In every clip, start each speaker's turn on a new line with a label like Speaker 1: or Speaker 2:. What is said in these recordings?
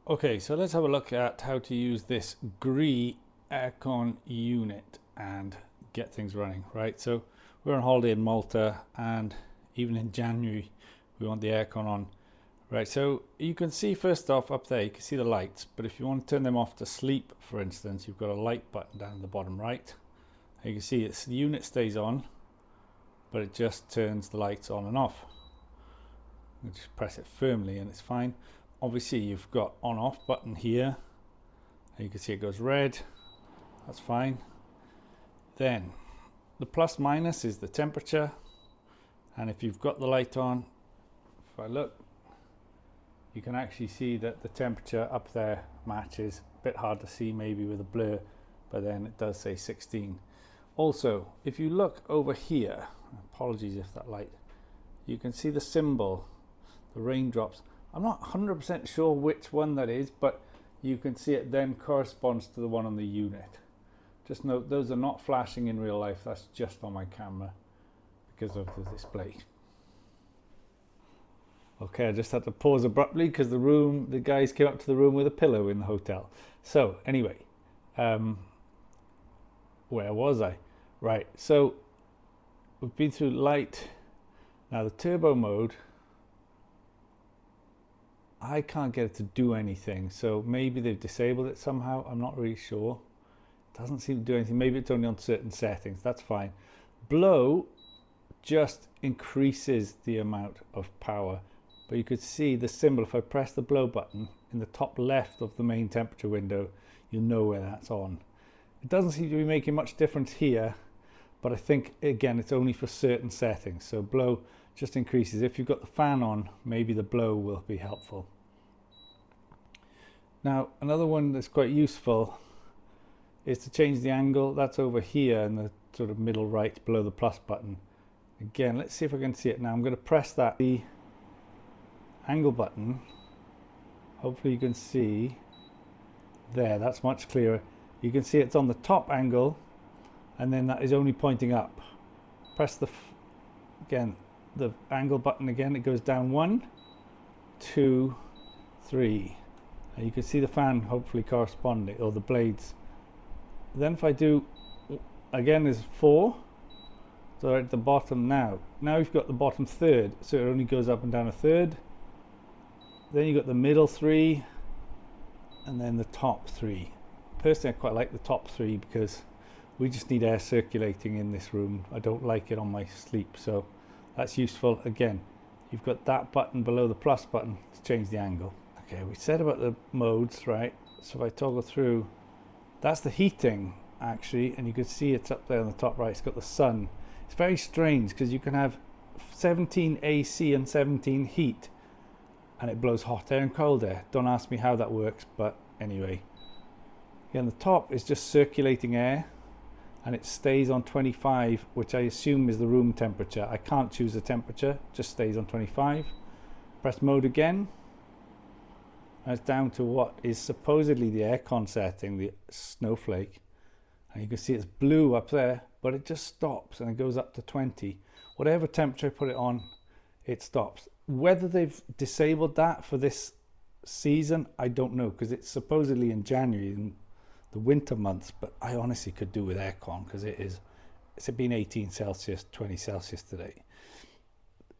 Speaker 1: Okay, so let's have a look at how to use this Gree aircon unit and get things running, right? So we're on holiday in Malta, and even in January we want the aircon on, right? So you can see first off up there, you can see the lights, but if you want to turn them off to sleep, for instance, you've got a light button down at the bottom right. And you can see the unit stays on, but it just turns the lights on and off. You just press it firmly and it's fine. Obviously you've got on off button here, and you can see it goes red. That's fine. Then the plus minus is the temperature, and if you've got the light on, if I look, you can actually see that the temperature up there matches. A bit hard to see maybe with a blur, but then it does say 16. Also, if you look over here, apologies if that light, you can see the symbol, the raindrops. I'm not 100% sure which one that is, but you can see it then corresponds to the one on the unit. Just note, those are not flashing in real life, that's just on my camera because of the display. Okay, I just had to pause abruptly because the guys came up to the room with a pillow in the hotel. So anyway, where was I? Right, so we've been through light. Now the turbo mode, I can't get it to do anything, so maybe they've disabled it somehow. I'm not really sure. It doesn't seem to do anything. Maybe it's only on certain settings. That's fine. Blow just increases the amount of power, but you could see the symbol. If I press the blow button in the top left of the main temperature window, you'll know where that's on. It doesn't seem to be making much difference here, but I think again it's only for certain settings. So blow just increases. If you've got the fan on, maybe the blow will be helpful. Now another one that's quite useful is to change the angle. That's over here in the sort of middle right below the plus button. Again, let's see if I can see it now. I'm going to press the angle button. Hopefully you can see there, that's much clearer. You can see it's on the top angle, and then that is only pointing up. Press again the angle button again, it goes down 1, 2, 3, and you can see the fan hopefully corresponding, or the blades. Then if I do again is 4, so at the bottom now you've got the bottom third, so it only goes up and down a third. Then you've got the middle 3, and then the top 3. Personally I quite like the top 3 because we just need air circulating in this room. I don't like it on my sleep, so that's useful. Again, you've got that button below the plus button to change the angle. Okay, we said about the modes, right? So if I toggle through, that's the heating actually, and you can see it's up there on the top right. It's got the sun. It's very strange because you can have 17 AC and 17 heat, and it blows hot air and cold air. Don't ask me how that works, but anyway. Again, the top is just circulating air, and it stays on 25, which I assume is the room temperature. I can't choose the temperature, just stays on 25. Press mode again, and it's down to what is supposedly the aircon setting, the snowflake. And you can see it's blue up there, but it just stops and it goes up to 20. Whatever temperature I put it on, it stops. Whether they've disabled that for this season, I don't know, because it's supposedly in January, in the winter months, but I honestly could do with aircon because it's been 18 Celsius, 20 Celsius today.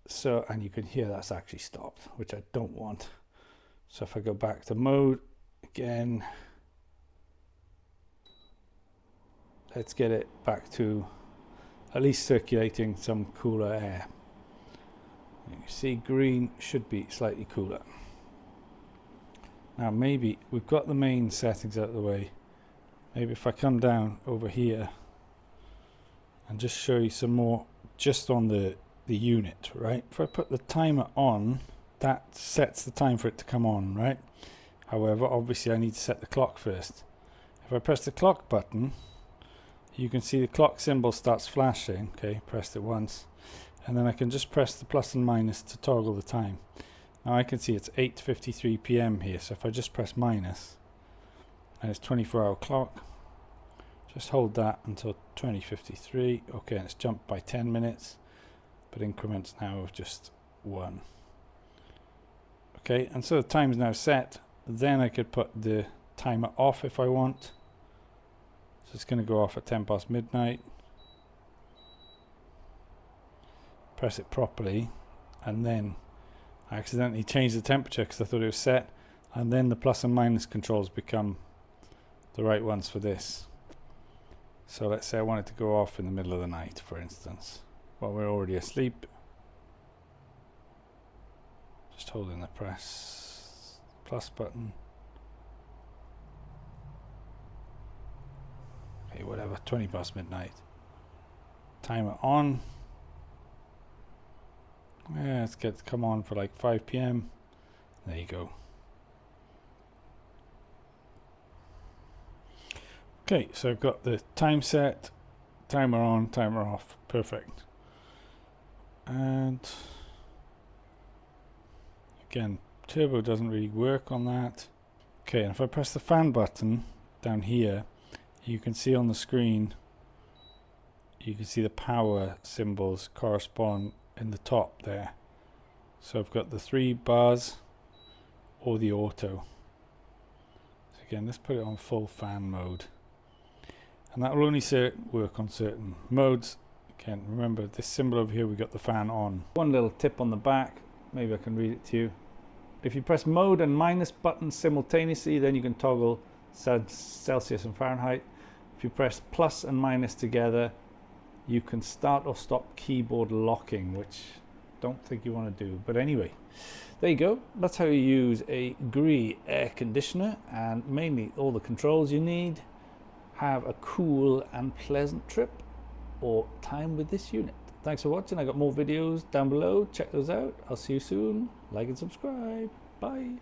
Speaker 1: So, and you can hear that's actually stopped, which I don't want. So if I go back to mode again, let's get it back to at least circulating some cooler air. You can see green should be slightly cooler. Now maybe we've got the main settings out of the way. Maybe if I come down over here and just show you some more just on the unit, right? If I put the timer on, that sets the time for it to come on, right? However, obviously I need to set the clock first. If I press the clock button, you can see the clock symbol starts flashing. Okay, pressed it once, and then I can just press the plus and minus to toggle the time. Now I can see it's 8:53 p.m. here, so if I just press minus, and it's 24-hour clock, just hold that until 20:53. Okay, and it's jumped by 10 minutes, but increments now of just 1. Okay, and so the time is now set. Then I could put the timer off if I want. So it's going to go off at 10 past midnight. Press it properly, and then I accidentally changed the temperature because I thought it was set, and then the plus and minus controls become the right ones for this. So let's say I want it to go off in the middle of the night, for instance, while we're already asleep. Just holding the press plus button. Okay, whatever, 20 past midnight. Timer on. Yeah, let's get come on for like 5 p.m. There you go. Okay, so I've got the time set, timer on, timer off. Perfect. And again, turbo doesn't really work on that. Okay, and if I press the fan button down here, you can see on the screen, you can see the power symbols correspond in the top there. So I've got the 3 bars or the auto. So again, let's put it on full fan mode, and that will only work on certain modes. Again, remember this symbol over here, we got the fan on. One little tip on the back, maybe I can read it to you. If you press mode and minus buttons simultaneously, then you can toggle Celsius and Fahrenheit. If you press plus and minus together, you can start or stop keyboard locking, which I don't think you want to do. But anyway, there you go. That's how you use a Gree air conditioner, and mainly all the controls you need. Have a cool and pleasant trip or time with this unit. Thanks for watching. I got more videos down below. Check those out. I'll see you soon. Like and subscribe. Bye.